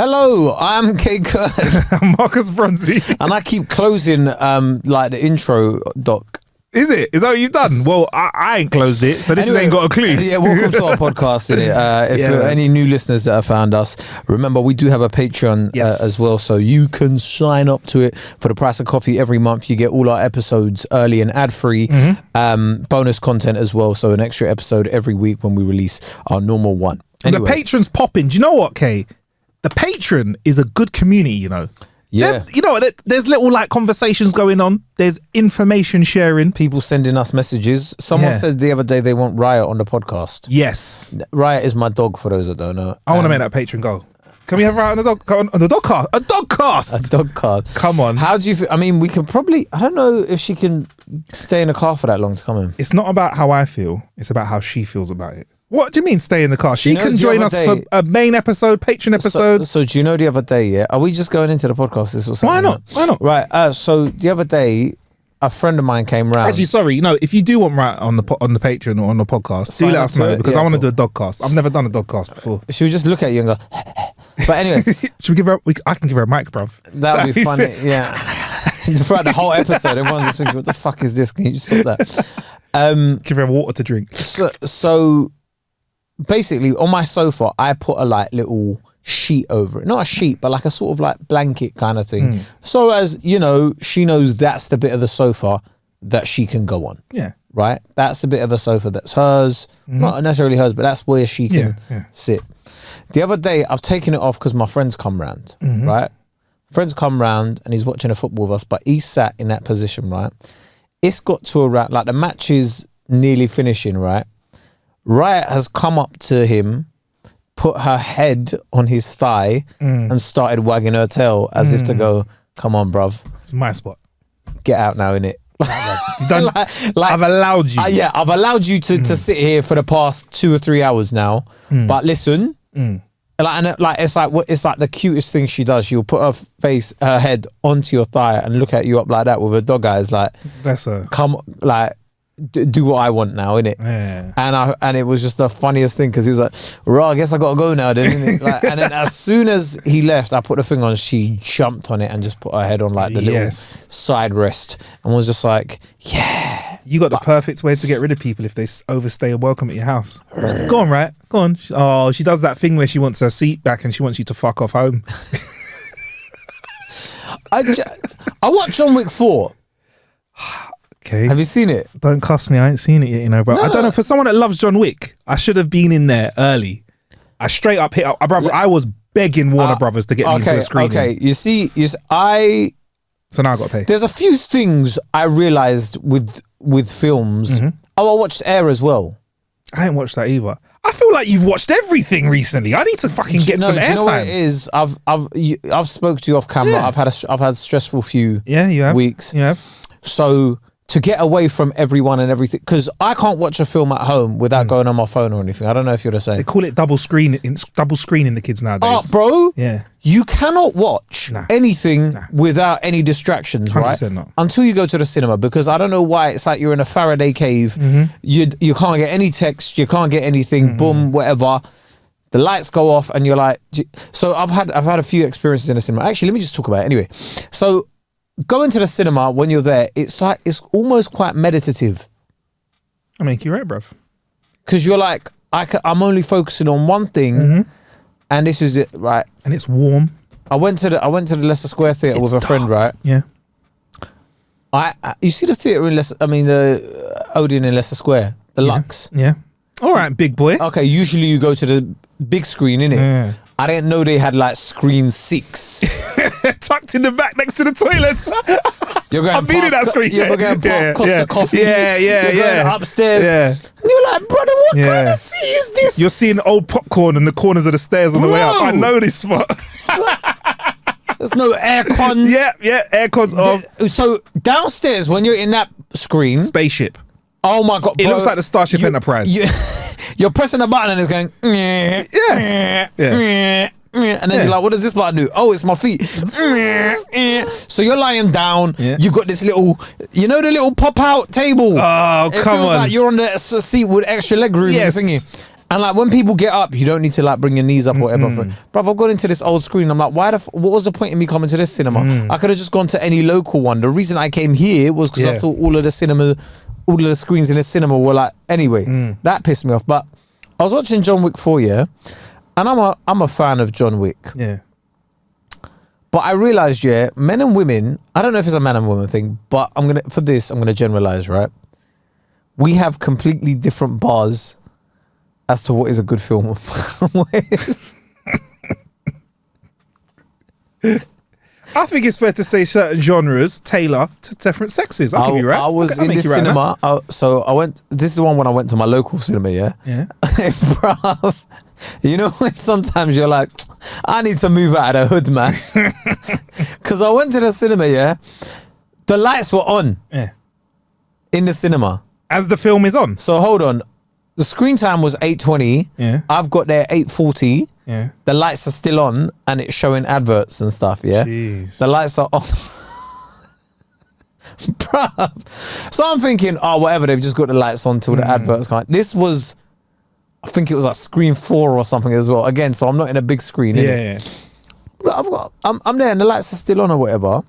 Hello, I'm Kae Kurd. I'm Marcus Bronzy. And I keep closing like the intro doc. Is it? Is that what you've done? Well, I ain't closed it, so this Anyway, ain't got a clue. Yeah, welcome to our podcast. If you're any new listeners that have found us, remember we do have a Patreon as well, so you can sign up to it for the price of coffee every month. You get all our episodes early and ad-free, bonus content as well, so an extra episode every week when we release our normal one. Anyway. And the Patreon's popping. Do you know what, Kay? The Patreon is a good community, you know. Yeah. There's little like conversations going on. There's information sharing. People sending us messages. Someone said the other day they want Riot on the podcast. Yes. Riot is my dog, for those that don't know. I want to make that Patreon go. Can we have Riot on the dog cast? A dog cast. A dog cast. Come on. How do you feel? I mean, we can probably, I don't know if she can stay in the car for that long to come in. It's not about how I feel. It's about how she feels about it. What do you mean stay in the car? She can join us for a main episode, Patreon episode. So do you know the other day, are we just going into the podcast? This was Why not? Why not? Right. So the other day, a friend of mine came round. Actually, sorry, if you do want Riot on the Patreon or on the podcast, do let us know because I want to do a dog cast. I've never done a dog cast before. She would just look at you and go, but anyway. Should we give her, I can give her a mic, bruv. That would be funny, yeah. Throughout the whole episode, everyone's just thinking, what the fuck is this? Can you just stop that? Give her water to drink. So basically, on my sofa, I put a like little sheet over it. Not a sheet, but like a sort of like blanket kind of thing. So as, you know, she knows that's the bit of the sofa that she can go on. Yeah. Right? That's the bit of a sofa that's hers. Not necessarily hers, but that's where she can sit. The other day, I've taken it off because my friend's come round, right? Friend's come round and he's watching a football with us, but he sat in that position, right? It's got to around, like the match is nearly finishing, right? Riot has come up to him, put her head on his thigh and started wagging her tail as if to go, come on, bruv. It's my spot. Get out now, innit? You've done, I've allowed you. Yeah, I've allowed you to sit here for the past 2 or 3 hours now. But listen, it's like the cutest thing she does. She'll put her head onto your thigh and look at you up like that with her dog eyes, like, that's her. Come, like, do what I want now, innit? Yeah. And it was just the funniest thing because he was like, I guess I gotta go now then, innit? Like, and then as soon as he left, I put the thing on, she jumped on it and just put her head on like the little side rest and was just like, yeah. You got the perfect way to get rid of people if they overstay a welcome at your house. Go on, right? Go on. Oh, she does that thing where she wants her seat back and she wants you to fuck off home. I watched John Wick 4. Okay. Have you seen it? Don't cuss me. I ain't seen it yet, you know, bro. No. I don't know. For someone that loves John Wick, I should have been in there early. I straight up hit up. Brother, I was begging Warner Brothers to get me into a screening. Okay, you see, so now I got to pay. There's a few things I realised with films. Oh, I watched Air as well. I ain't watched that either. I feel like you've watched everything recently. I need to fucking get some airtime. You know what it is? I've spoke to you off camera. Yeah. I've had a stressful few weeks. You have. So to get away from everyone and everything, because I can't watch a film at home without going on my phone or anything. I don't know if you're the same. They call it double screening the kids nowadays. Bro. Yeah. You cannot watch anything without any distractions, right? Not. Until you go to the cinema, because I don't know why it's like you're in a Faraday cave. You can't get any text. You can't get anything. Boom, whatever. The lights go off and you're like, so I've had a few experiences in the cinema. Actually, let me just talk about it anyway. So going to the cinema when you're there, it's almost quite meditative. I mean, you're right, bruv. Because you're like, I'm only focusing on one thing, and this is it, right? And it's warm. I went to the Leicester Square Theatre with a friend, right? Yeah. You see the theatre in the Odeon in Leicester Square, the Lux. Yeah. All right, big boy. Okay, usually you go to the big screen, innit? Yeah. I didn't know they had like screen 6. Tucked in the back next to the toilets. I've been in that screen. You're going past Costa Coffee. You're going upstairs. Yeah. And you're like, brother, what kind of seat is this? You're seeing old popcorn in the corners of the stairs on the way up. I know this spot. There's no aircon. Yeah, aircon's off. So downstairs, when you're in that screen, spaceship. Oh my God, bro. It looks like the Starship Enterprise. You're pressing a button and it's going, and then you're like, what does this button do? Oh, it's my feet. So you're lying down. You've got this little, the little pop-out table. Oh, it come feels on. like you're on the seat with extra leg room and thingy. And like when people get up, you don't need to like bring your knees up or whatever. Bruv, I've gone into this old screen. I'm like, what was the point in me coming to this cinema? I could have just gone to any local one. The reason I came here was because I thought all of the screens in the cinema were like, anyway, that pissed me off. But I was watching John Wick 4, yeah, and I'm a fan of John Wick. Yeah. But I realised, yeah, men and women, I don't know if it's a man and woman thing, but I'm gonna generalise, right? We have completely different bars as to what is a good film. I think it's fair to say certain genres tailor to different sexes. I'll give you right. I was in the cinema. So I went. This is the one when I went to my local cinema. Yeah. Bruv, you know when sometimes you're like, I need to move out of the hood, man. Because I went to the cinema. Yeah. The lights were on. Yeah. In the cinema. As the film is on. So hold on. The screen time was 8:20. Yeah. I've got there 8:40. Yeah. The lights are still on and it's showing adverts and stuff, yeah? Jeez. The lights are on. Bruh. So I'm thinking, oh, whatever, they've just got the lights on till the adverts come. This was, I think it was like screen 4 or something as well. Again, so I'm not in a big screen, yeah. I'm there and the lights are still on or whatever.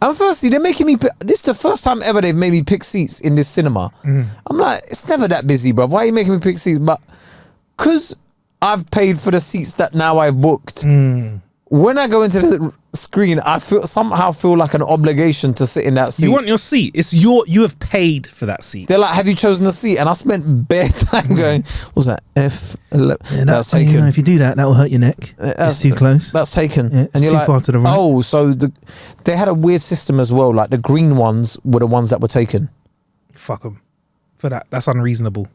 And firstly, they're making me pick, this is the first time ever they've made me pick seats in this cinema. I'm like, it's never that busy, bro. Why are you making me pick seats? But because I've paid for the seats that now I've booked, when I go into the screen, I somehow feel like an obligation to sit in that seat. You want your seat. You have paid for that seat. They're like, have you chosen a seat? And I spent bare time going, what's that? That's taken. You know, if you do that, that will hurt your neck. It's too close. That's taken. Yeah, it's too far to the right. Oh, so they had a weird system as well. Like the green ones were the ones that were taken. Fuck them. For that. That's unreasonable.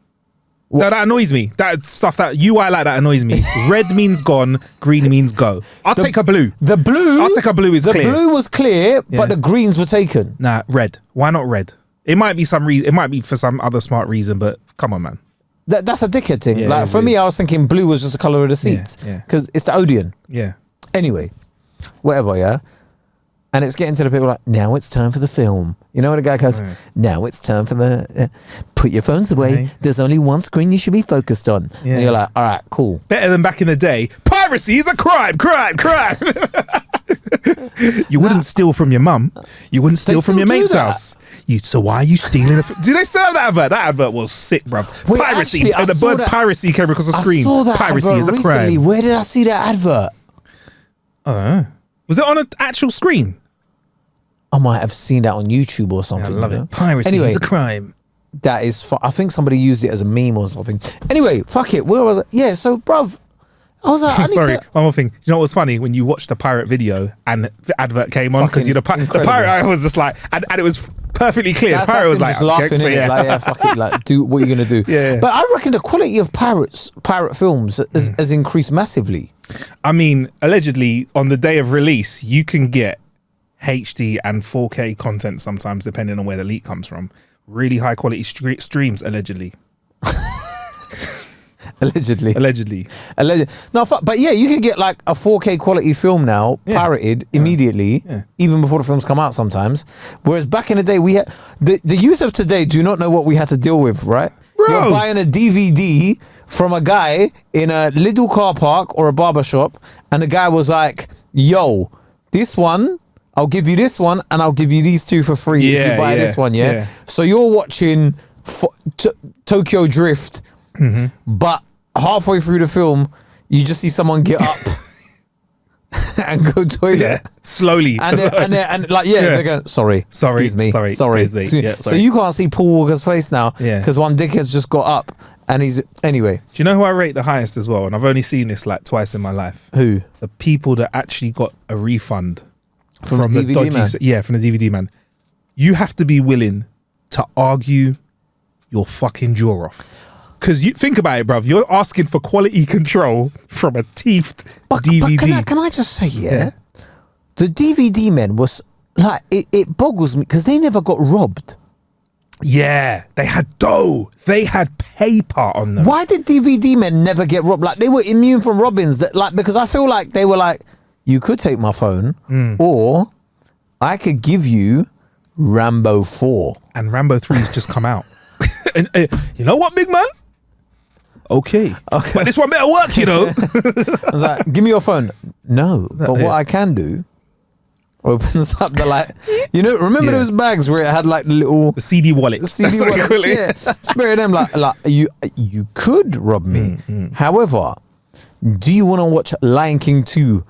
No, that annoys me. That stuff that UI like that annoys me. Red means gone, green means go. I'll take a blue. The blue? I'll take a blue is clear. The blue was clear, but the greens were taken. Nah, red. Why not red? It might be it might be for some other smart reason, but come on, man. That's a dickhead thing. Yeah, like for me, I was thinking blue was just the colour of the seats. Because it's the Odeon. Yeah. Anyway, whatever, yeah. And it's getting to the people like, now it's time for the film. You know what a guy goes, now it's time for the, put your phones away. There's only one screen you should be focused on. Yeah. And you're like, all right, cool. Better than back in the day. Piracy is a crime. You wouldn't steal from your mum. You wouldn't steal from your mate's house. So why are you stealing? Do they serve that advert? That advert was sick, bruv. Piracy. Actually, and the word piracy came across the screen. I saw that Piracy is a crime. Recently. Where did I see that advert? Was it on an actual screen? I might have seen that on YouTube or something. I love it. Piracy is a crime. That is, I think somebody used it as a meme or something. Anyway, fuck it. Where was it? Yeah, so, bruv, I was like, sorry, one more thing. You know what was funny? When you watched the pirate video and the advert came on, because the pirate, I was just like, and it was perfectly clear. The pirate was like, laughing at it, like, yeah, fuck it, like, do what you're going to do. Yeah. But I reckon the quality of pirate films has increased massively. I mean, allegedly, on the day of release, you can get HD and 4K content sometimes, depending on where the leak comes from. Really high quality streams, allegedly. Allegedly. No, but yeah, you can get like a 4K quality film now, pirated immediately, even before the films come out sometimes. Whereas back in the day, we had the youth of today do not know what we had to deal with, right? Bro. You're buying a DVD from a guy in a little car park or a barber shop, and the guy was like, yo, this one, I'll give you this one, and I'll give you these two for free if you buy this one, So you're watching Tokyo Drift, but halfway through the film, you just see someone get up and go toilet. Slowly. And like, they're going, sorry, excuse me. So you can't see Paul Walker's face now, because one dickhead's just got up, and he's, anyway. Do you know who I rate the highest as well? And I've only seen this like twice in my life. Who? The people that actually got a refund. From the DVD man? Yeah, from the DVD man. You have to be willing to argue your fucking jaw off. Because you think about it, bruv. You're asking for quality control from a teethed DVD. But can I just say, the DVD men was like, it boggles me because they never got robbed. Yeah, they had dough. They had paper on them. Why did DVD men never get robbed? Like, they were immune from robbings. Because I feel like they were like, you could take my phone, or I could give you Rambo 4. And Rambo 3's just come out. And, you know what, big man? Okay. But this one better work, you know. I was like, give me your phone. No, but what I can do, opens up the like, you know, remember those bags where it had like the little the CD wallets. CD wallets, yeah. Spare them like you could rob me. However, do you want to watch Lion King 2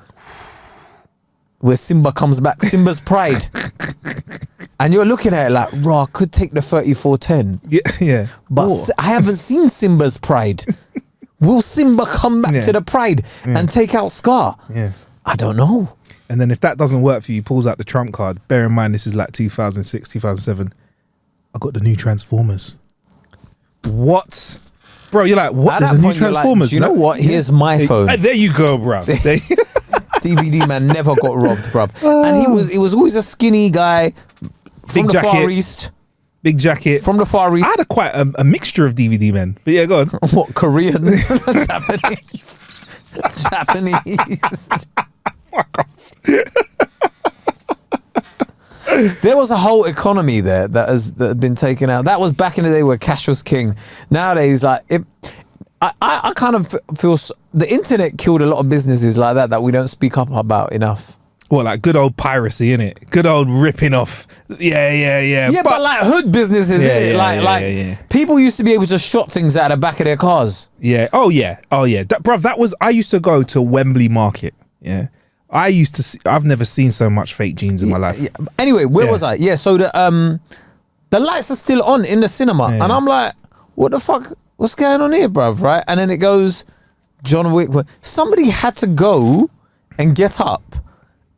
where Simba comes back, Simba's Pride? And you're looking at it like, raw, I could take the 3410. Yeah. But I haven't seen Simba's Pride. Will Simba come back to the Pride and take out Scar? Yeah. I don't know. And then if that doesn't work for you, he pulls out the trump card. Bear in mind, this is like 2006, 2007. I got the new Transformers. What? Bro, you're like, what? There's a new Transformers? Like, do you know what? Here's my phone. There you go, bro. DVD man never got robbed, bruv. And he was always a skinny guy from the Far East. Big jacket. From the Far East. I had quite a mixture of DVD men. But yeah, go on. What, Korean? Japanese. Fuck off. There was a whole economy there that has been taken out. That was back in the day where cash was king. Nowadays, like, I kind of feel the internet killed a lot of businesses like that we don't speak up about enough. Well, like good old piracy, innit? Good old ripping off. Yeah. Yeah, but like hood businesses, innit? People used to be able to shot things out of the back of their cars. Yeah. Oh yeah. Bruv, that was, I used to go to Wembley Market. Yeah. I used to see, I've never seen so much fake jeans in my life. Yeah. Anyway, where was I? Yeah, so the lights are still on in the cinema. And I'm like, what the fuck? What's going on here, bruv? Right? And then it goes, John Wick. Somebody had to go and get up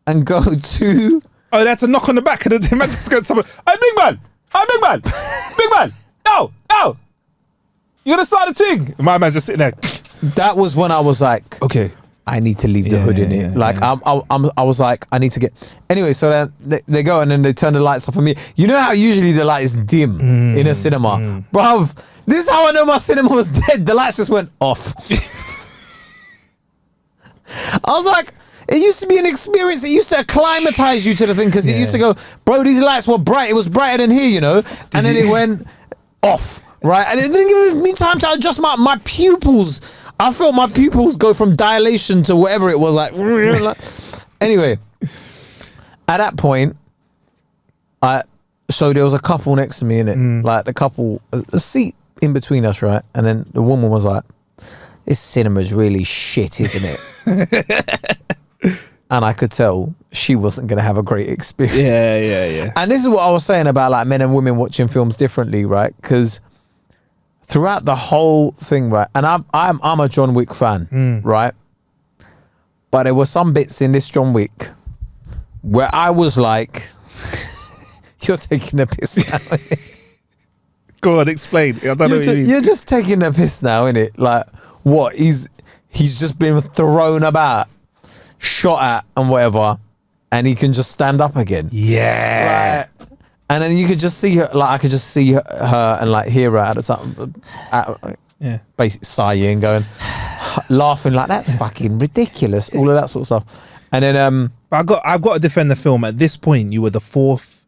and go to... Oh, that's a knock on the back of the... Hey, big man! Hey, big man! Big man! No! You're going to start the thing! My man's just sitting there. That was when I was like... Okay. I need to leave the hood in it. I was like, I need to get... Anyway, so then they go and then they turn the lights off for me. You know how usually the light is dim in a cinema? Bruv, this is how I know my cinema was dead. The lights just went off. I was like... It used to be an experience. It used to acclimatize you to the thing because it used to go, bro, these lights were bright. It was brighter than here, you know? And then it went off, right? And it didn't give me time to adjust my pupils. I felt my pupils go from dilation to whatever it was like. Anyway, at that point, so there was a couple next to me in it, like the couple, a seat in between us, right? And then the woman was like, this cinema's really shit, isn't it? And I could tell she wasn't going to have a great experience. Yeah. And this is what I was saying about like men and women watching films differently, right? Because throughout the whole thing, right, and I'm a John Wick fan, right? But there were some bits in this John Wick where I was like, you're taking a piss now. Go on, explain. I don't know what you mean. You're just taking a piss now, innit? Like, what? He's just been thrown about, shot at and whatever, and he can just stand up again. Yeah. Like, and then you could just see her, like I could just see her and like hear her at the time, basically sighing, going, laughing like that's fucking ridiculous, all of that sort of stuff. And then but I've got to defend the film. At this point, you were the fourth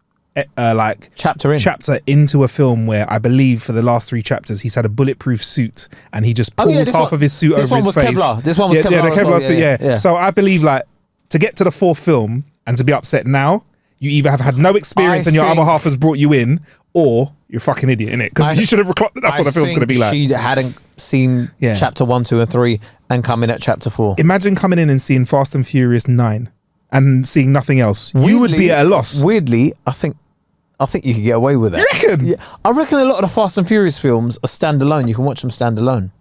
chapter into a film where I believe for the last 3 chapters he's had a bulletproof suit and he just pulls half of his suit over his face. Kevlar. This one was Kevlar. Yeah, the Kevlar suit. Yeah. So I believe like to get to the 4th film and to be upset now, you either have had no experience and your other half has brought you in, or you're a fucking idiot, innit? Because you should have. That's what the film's going to be like. She hadn't seen chapter 1, 2, and 3 and come in at chapter 4. Imagine coming in and seeing Fast and Furious 9 and seeing nothing else. Weirdly, you would be at a loss. Weirdly, I think you could get away with that. You reckon? Yeah, I reckon a lot of the Fast and Furious films are standalone. You can watch them standalone.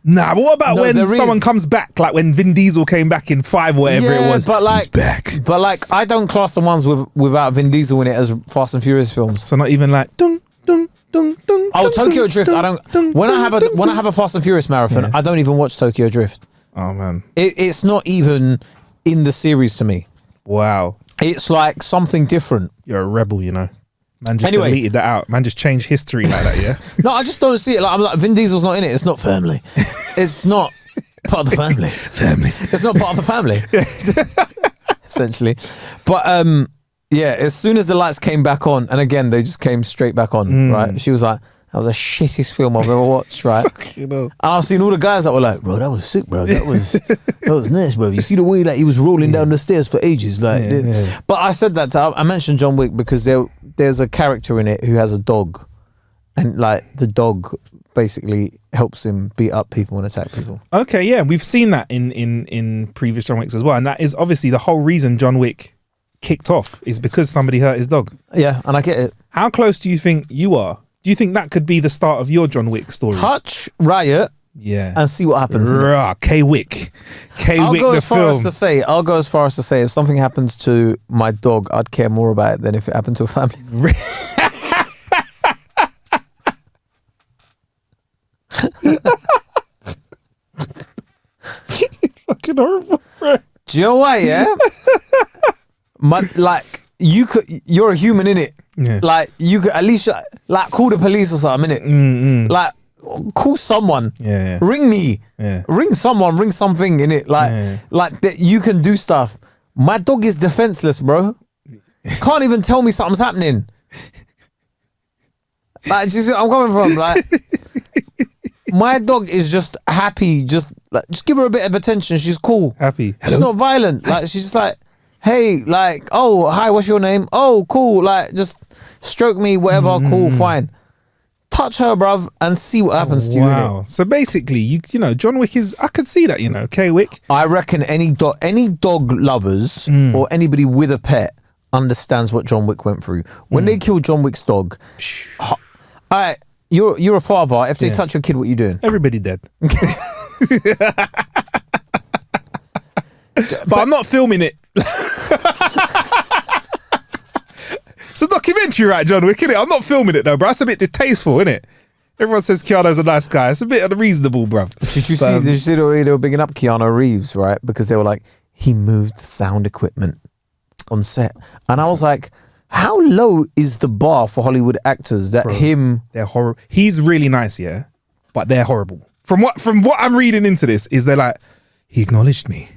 Nah, but what about when someone comes back, like when Vin Diesel came back in 5 or whatever it was? But like, he's back. But like, I don't class the ones without Vin Diesel in it as Fast and Furious films. So not even like dun dun dun dun. Oh, Tokyo Drift. I don't. When I have a Fast and Furious marathon, I don't even watch Tokyo Drift. Oh man, it's not even in the series to me. Wow, it's like something different. You're a rebel, you know. Man just deleted that out. Man just changed history like that, yeah? No, I just don't see it. Like, I'm like, Vin Diesel's not in it. It's not family. It's not part of the family. It's not part of the family. Essentially. But as soon as the lights came back on, and again, they just came straight back on, right? She was like, That was the shittest film I've ever watched, right? You know. And I've seen all the guys that were like, bro, that was sick, bro. That was nice, bro. You see the way that he was rolling down the stairs for ages, like. But I said that I mentioned John Wick because there's a character in it who has a dog, and like the dog basically helps him beat up people and attack people. Okay, yeah, we've seen that in previous John Wicks as well, and that is obviously the whole reason John Wick kicked off is because somebody hurt his dog. Yeah, and I get it. How close do you think you are? Do you think that could be the start of your John Wick story? Touch Riot, and see what happens. K Wick, I'll go as far as to say, if something happens to my dog, I'd care more about it than if it happened to a family. Fucking horrible, bro. Do you know why? Yeah, you're a human, innit? Yeah. Like you could at least like call the police or something, innit? Like call someone. Yeah. Ring me. Yeah. Ring someone. Ring something, innit? Like that you can do stuff. My dog is defenseless, bro. Can't even tell me something's happening. Like, just I'm coming from. Like, my dog is just happy. Just give her a bit of attention. She's cool. Happy. Hello? She's not violent. Like, she's just like, hey, like, oh, hi, what's your name? Oh, cool. Like, just stroke me, whatever. Cool, fine. Touch her, bruv, and see what happens to you. Wow. So basically, you know, John Wick is. I could see that. You know, K Wick. I reckon any dog lovers or anybody with a pet understands what John Wick went through when they killed John Wick's dog. Alright, you're a father. If they touch your kid, what you doing? Everybody dead. But I'm not filming it. It's a documentary, right, John Wick, innit? I'm not filming it though, bro. That's a bit distasteful, innit? Everyone says Keanu's a nice guy. It's a bit unreasonable, bro. Did you see they were bigging up Keanu Reeves, right? Because they were like, he moved sound equipment on set. And I was like, how low is the bar for Hollywood actors that they're horrible. He's really nice, yeah, but they're horrible. From what I'm reading into this is they're like, he acknowledged me.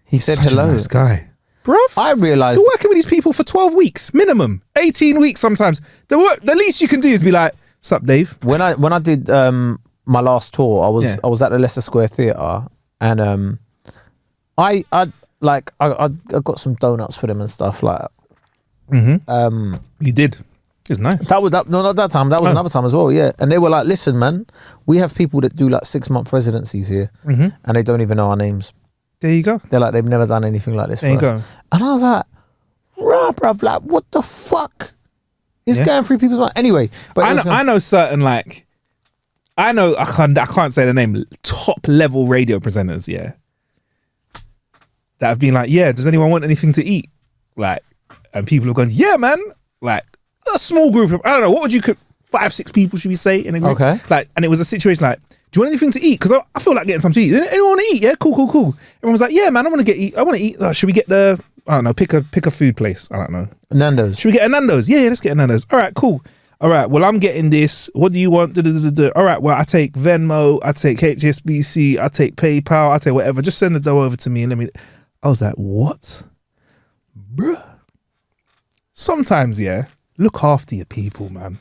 He said hello. A nice guy. Bruv, I realised you're working with these people for 12 weeks minimum, 18 weeks sometimes. The least you can do is be like, "Sup, Dave?" When I did my last tour, I was at the Leicester Square Theatre, and I got some donuts for them and stuff like that. You did. It was nice. No, not that time. That was another time as well. Yeah, and they were like, "Listen, man, we have people that do like 6-month residencies here, and they don't even know our names." There you go. They're like, they've never done anything like this there for you us. Go. And I was like, "Rah, bruv, like, what the fuck is going through people's mind?" Anyway, but I know certain like, I can't say the name. Top level radio presenters, yeah, that have been like, "Yeah, does anyone want anything to eat?" Like, and people have gone, "Yeah, man." Like a small group of, I don't know, what would you could 5-6 people should we say in a group? Okay. Like, and it was a situation like, do you want anything to eat? Because I feel like getting something to eat. Anyone want to eat? Yeah, cool. Everyone was like, yeah, man, I want to eat. Should we get I don't know, pick a food place. I don't know. Nando's. Should we get a Nando's? Yeah, let's get a Nando's. All right, cool. All right, well, I'm getting this. What do you want? All right, well, I take Venmo, I take HSBC, I take PayPal, I take whatever. Just send the dough over to me and let me. I was like, what? Bruh. Sometimes, yeah, look after your people, man.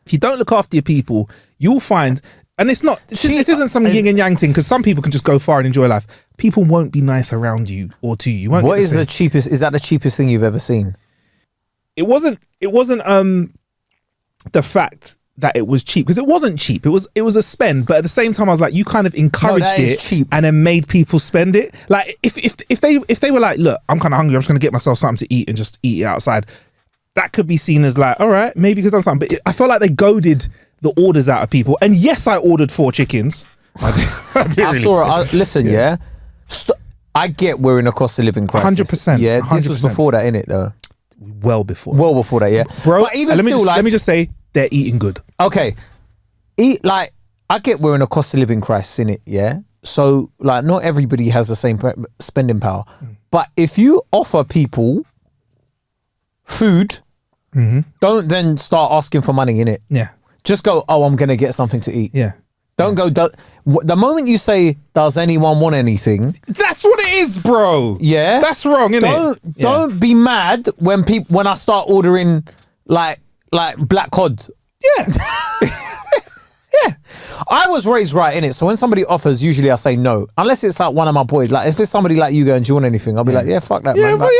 If you don't look after your people, you'll find, and it's not, this isn't some yin and yang thing, because some people can just go far and enjoy life. People won't be nice around you or to you. What is the cheapest? Is that the cheapest thing you've ever seen? It wasn't the fact that it was cheap, because it wasn't cheap. It was a spend, but at the same time I was like, you kind of encouraged it cheap. And then made people spend it. Like if they were like, look, I'm kind of hungry, I'm just gonna get myself something to eat and just eat it outside, that could be seen as like, all right, maybe because I've done something. But I felt like they goaded the orders out of people. And yes, I ordered 4 chickens. Listen, yeah. I get we're in a cost of living crisis. 100%. Yeah, 100%. this was before that, innit, though? Well before that, yeah. Bro, but even let me just say, they're eating good. Okay. I get we're in a cost of living crisis, innit, yeah? So, like, not everybody has the same spending power. But if you offer people food, don't then start asking for money, innit? Yeah. Just go, oh, I'm going to get something to eat. Yeah. Don't go, the moment you say, does anyone want anything? That's what it is, bro. Yeah. That's wrong, innit? Don't be mad when I start ordering like black cod. Yeah. Yeah. I was raised right in it, so when somebody offers, usually I say no, unless it's like one of my boys. Like if it's somebody like you going, do you want anything? I'll be like, yeah, fuck that, man. Like,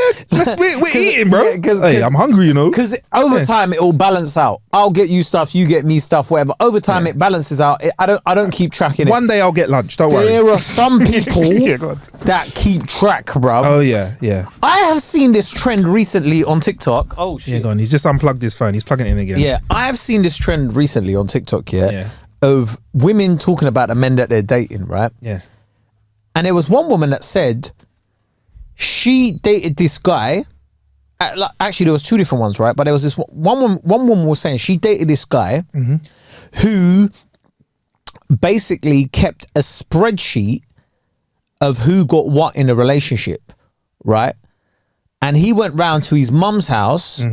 we're eating, bro. Hey, I'm hungry, you know. Because over time it will balance out. I'll get you stuff, you get me stuff, whatever. Over time it balances out. I don't keep tracking it. One day I'll get lunch. Don't worry. There are some people that keep track, bro. Oh yeah. I have seen this trend recently on TikTok. Oh shit. Yeah, go on. He's just unplugged his phone. He's plugging it in again. Yeah, I have seen this trend recently on TikTok. Of women talking about the men that they're dating, right? Yeah. And there was one woman that said she dated this guy. Actually, there was two different ones, right? But there was this one woman was saying she dated this guy who basically kept a spreadsheet of who got what in a relationship, right? And he went round to his mum's house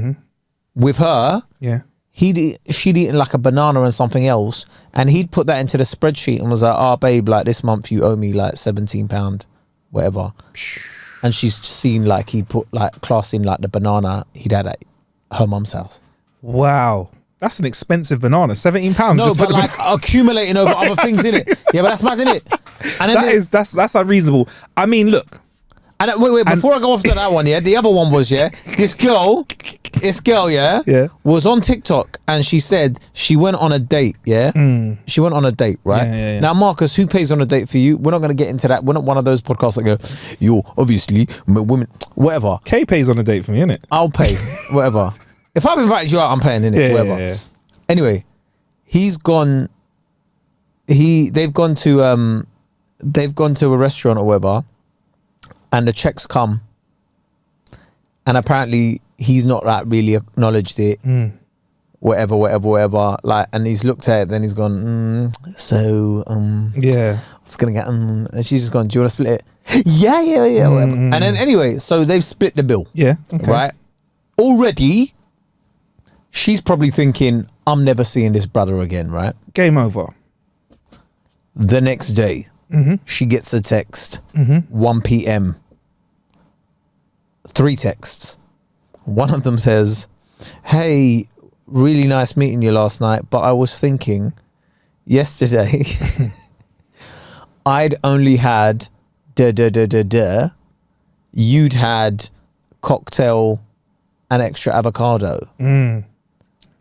with her. Yeah. She'd eaten like a banana and something else, and he'd put that into the spreadsheet and was like, "Oh, babe, like this month you owe me like £17, whatever." And she's seen like he put like class in like the banana he'd had at her mum's house. Wow, that's an expensive banana. £17. No, but like accumulating over other things in it. Yeah, but that's mad, isn't it? And then that's unreasonable. I mean, look. And wait, before I go off to that one, the other one was, this girl, was on TikTok and she said she went on a date, She went on a date, right? Yeah. Now, Marcus, who pays on a date for you? We're not going to get into that. We're not one of those podcasts that go, you're obviously women, whatever. Kay pays on a date for me, innit? I'll pay, whatever. If I've invited you out, I'm paying, innit? Whatever. Yeah. Anyway, they've gone to a restaurant or whatever, and the checks come, and apparently he's not like really acknowledged it, whatever, like, and he's looked at it, then he's gone, what's gonna get, and she's just gone, do you want to split it? Yeah, whatever. And then anyway, so they've split the bill, right? Already, she's probably thinking, I'm never seeing this brother again, right? Game over. The next day, she gets a text, 1 p.m. 3 texts. One of them says, hey, really nice meeting you last night, but I was thinking yesterday I'd only had you'd had cocktail and extra avocado.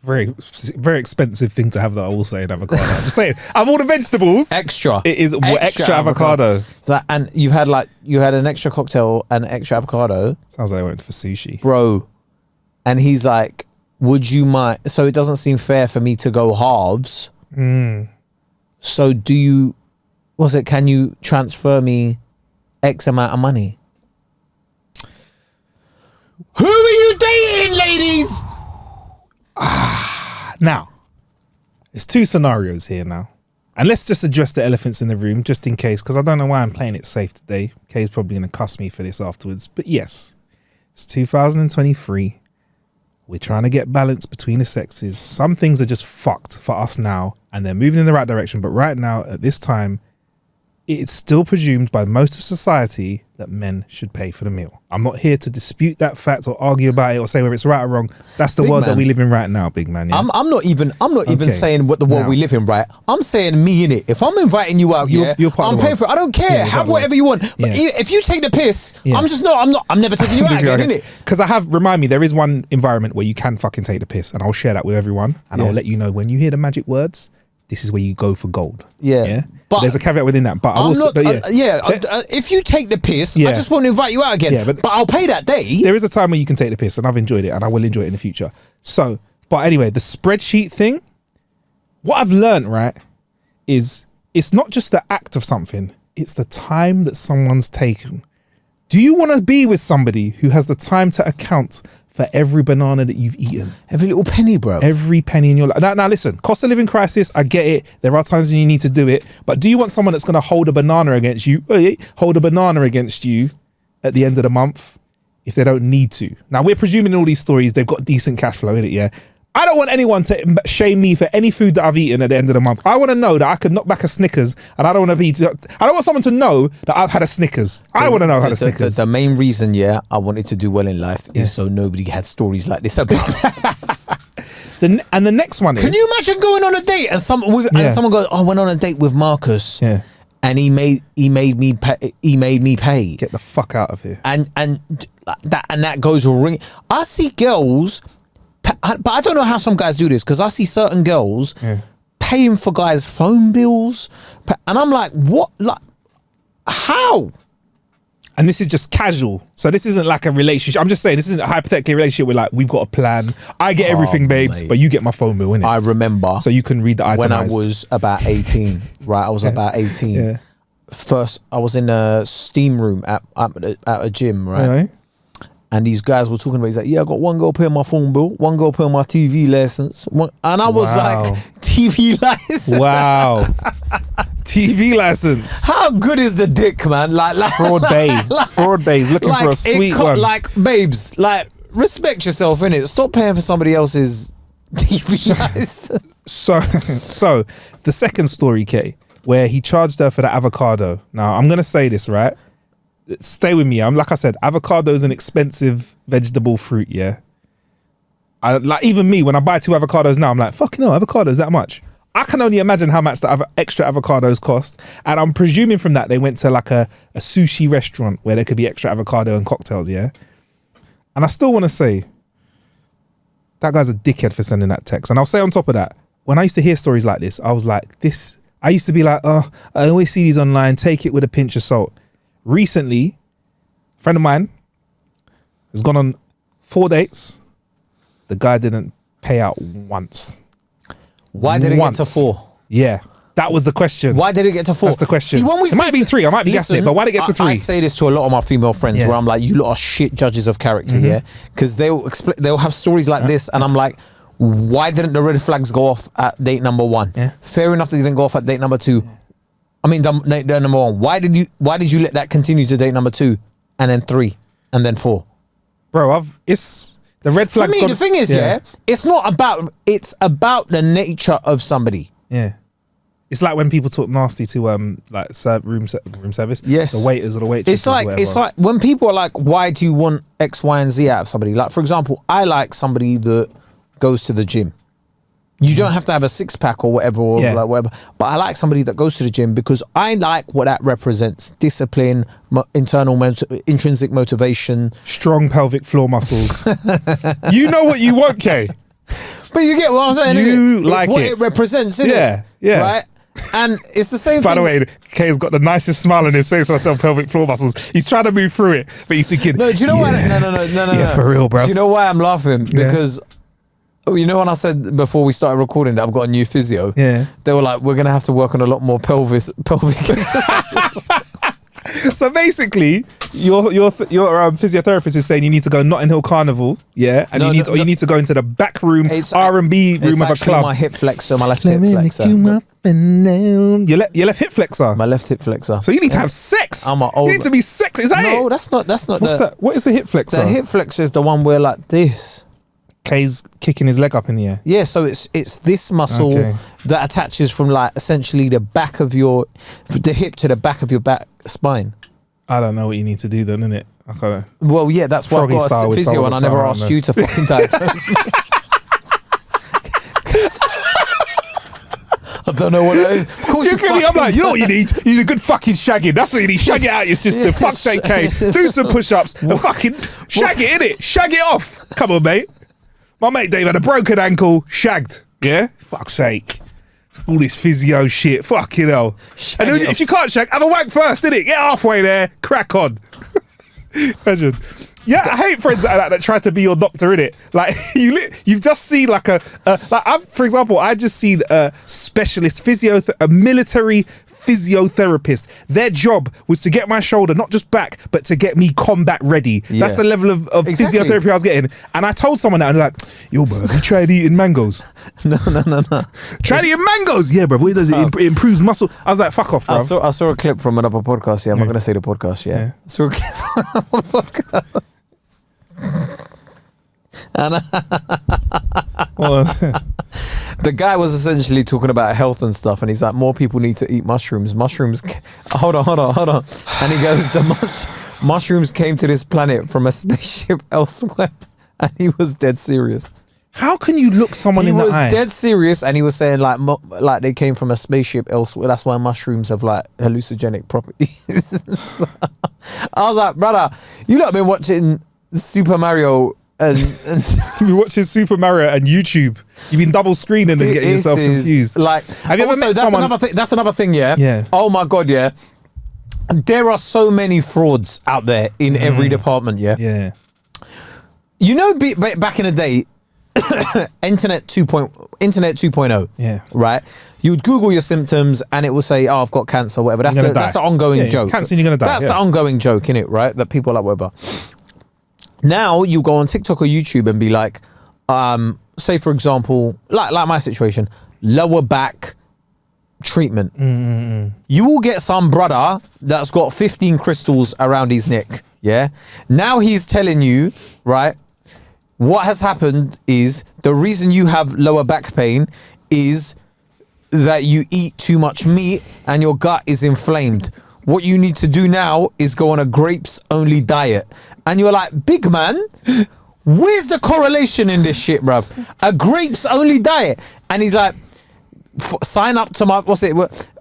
Very, very expensive thing to have, that I will say, in avocado. I'm just saying, of all the vegetables, extra. It is extra avocado. So, and you had an extra cocktail and extra avocado. Sounds like I went for sushi, bro. And he's like, "Would you mind? So it doesn't seem fair for me to go halves. So can you transfer me X amount of money?" Who are you dating, ladies? Now, there's 2 scenarios here now. And let's just address the elephants in the room, just in case, because I don't know why I'm playing it safe today. Kay's probably going to cuss me for this afterwards. But yes, it's 2023. We're trying to get balance between the sexes. Some things are just fucked for us now, and they're moving in the right direction. But right now, at this time, it's still presumed by most of society that men should pay for the meal. I'm not here to dispute that fact or argue about it or say whether it's right or wrong. That's the world that we live in right now, big man. Yeah? I'm not even saying what the world we live in, right? I'm saying me in it. If I'm inviting you out, you're I'm paying for it. I don't care. Have whatever you want. But if you take the piss, I'm never taking you out again, innit? Because remind me, there is one environment where you can fucking take the piss, and I'll share that with everyone, and I'll let you know when you hear the magic words, this is where you go for gold. Yeah. But there's a caveat within that. But if you take the piss, I just want to invite you out again. Yeah, but I'll pay that day. There is a time where you can take the piss, and I've enjoyed it, and I will enjoy it in the future. So, but anyway, the spreadsheet thing, what I've learned, right, is it's not just the act of something, it's the time that someone's taken. Do you want to be with somebody who has the time to account for every banana that you've eaten? Every little penny, bro. Every penny in your life. Now listen, cost of living crisis, I get it. There are times when you need to do it. But do you want someone that's going to hold a banana against you at the end of the month if they don't need to? Now, we're presuming in all these stories they've got decent cash flow in it, yeah? I don't want anyone to shame me for any food that I've eaten at the end of the month. I want to know that I could knock back a Snickers, and I don't want someone to know that I've had a Snickers. I want to know how the Snickers. The main reason, I wanted to do well in life is so nobody had stories like this about. And the next one is. Can you imagine going on a date and someone goes, "Oh, I went on a date with Marcus." Yeah. And he made me pay. Get the fuck out of here. And that goes ring. I see girls, but I don't know how some guys do this, because I see certain girls paying for guys' phone bills, and I'm like, what? Like, how? And this is just casual. So this isn't like a relationship. I'm just saying, this isn't a hypothetically a relationship where like, we've got a plan. I get everything, babes, mate. but you get my phone bill, innit? I remember. So you can read the itemized. When I was about 18, right? I was about 18. Yeah. First, I was in a steam room at a gym, right? Right. And these guys were talking about, he's like, yeah, I got one girl paying my phone bill, one girl paying my TV license. And I was like, TV license? Wow. TV license. How good is the dick, man? Like Fraud babe. Fraud babes looking for a sweet one. Like, babes, like, respect yourself, innit? Stop paying for somebody else's TV license. So, the second story, Kae, where he charged her for the avocado. Now, I'm going to say this, right? Stay with me. Like I said, avocado is an expensive vegetable fruit, yeah? Like, even me, when I buy 2 avocados now, I'm like, fucking hell, avocados that much? I can only imagine how much the extra avocados cost. And I'm presuming from that they went to like a sushi restaurant where there could be extra avocado and cocktails, yeah? And I still want to say, that guy's a dickhead for sending that text. And I'll say on top of that, when I used to hear stories like this, I was like, I used to be like, oh, I always see these online, take it with a pinch of salt. Recently, a friend of mine has gone on 4 dates. The guy didn't pay out once. Why did it get to 4? Yeah, that was the question. Why did it get to 4? That's the question. See, when it might be 3. I might be guessing it, but why did it get to 3? I say this to a lot of my female friends where I'm like, you lot are shit judges of character here, because they'll have stories like this, and I'm like, why didn't the red flags go off at date number 1? Yeah. Fair enough that they didn't go off at date number 2. I mean, date number 1. Why did you let that continue to date number 2, and then 3, and then 4? Bro, it's the red flags. For me, the thing is, it's about the nature of somebody. Yeah. It's like when people talk nasty to like room service. Yes. The waiters or the waitresses. It's like when people are like, why do you want X, Y, and Z out of somebody? Like, for example, I like somebody that goes to the gym. You don't have to have a 6-pack or whatever, like whatever. But I like somebody that goes to the gym because I like what that represents: discipline, intrinsic motivation, strong pelvic floor muscles. You know what you want, Kae. But you get what I'm saying. You like what it represents, isn't it? Yeah. Right. And it's the same By thing. the way, Kae's got the nicest smile on his face when I say pelvic floor muscles. He's trying to move through it, but he's thinking, no, do you know why? No. Yeah, for real, bro. Do you know why I'm laughing? Because you know when I said before we started recording that I've got a new physio? Yeah. They were like, we're going to have to work on a lot more pelvic exercises. So basically, your physiotherapist is saying you need to go Notting Hill Carnival, and you need to go into the back room, R&B room of a club. My hip flexor, my left hip flexor. Your left hip flexor. My left hip flexor. So you need to have sex. I'm an old. You need to be sex. Is that it? No, that's not. What's that? What is the hip flexor? The hip flexor is the one where like this. Kae's kicking his leg up in the air. Yeah, so it's this muscle that attaches from like essentially the back of the hip to the back of your back spine. I don't know what you need to do then, innit? Okay. Well, yeah, that's why I've got a physio and I never asked you to fucking diagnose me. I don't know what it is. Of course I'm like, you know what you need? You need a good fucking shagging. That's what you need. Shag it out your system. Fuck's sake, Kae. Do some push-ups and fucking shag it, innit? Shag it off. Come on, mate. My mate Dave had a broken ankle, shagged. Yeah? Fuck's sake. All this physio shit. Fucking hell. And then if you can't shag, have a wank first, innit? Get halfway there. Crack on. Imagine. Yeah, I hate friends that try to be your doctor, innit? Like, you've just seen like for example, I just seen a specialist a military physiotherapist. Their job was to get my shoulder, not just back, but to get me combat ready. Yeah. That's the level of physiotherapy I was getting. And I told someone that, and they're like, yo, bro, have you tried eating mangoes? No. Tried eating mangoes? Yeah, bro, what does it? It improves muscle. I was like, fuck off, bro. I saw a clip from another podcast, I'm not going to say the podcast, I saw a clip from another podcast. And the guy was essentially talking about health and stuff, and he's like, more people need to eat mushrooms. Hold on. And he goes, the mushrooms came to this planet from a spaceship elsewhere, and he was dead serious. How can you look someone He in the was eye? dead serious, and he was saying like they came from a spaceship elsewhere. That's why mushrooms have like hallucinogenic properties. I was like, brother, you lot been watching Super Mario and You've been watching Super Mario and YouTube. You've been double screening and getting yourself confused. Like, have you ever met that's someone? another thing. That's another thing. Yeah. Yeah. Oh my god. Yeah. There are so many frauds out there in every department. Yeah. Yeah. You know, back in the day, Internet 2.0. Yeah. Right. You would Google your symptoms and it will say, "Oh, I've got cancer," whatever. That's the ongoing joke. Cancer, you're gonna die. That's the ongoing joke, innit? Right? That people are like whatever. Now you go on TikTok or YouTube and be like, say for example, like my situation, lower back treatment. You will get some brother that's got 15 crystals around his neck. Yeah. Now he's telling you, right? What has happened is the reason you have lower back pain is that you eat too much meat and your gut is inflamed. What you need to do now is go on a grapes only diet. And you're like, big man, where's the correlation in this shit, bruv? A grapes only diet. And he's like, sign up to my, what's it?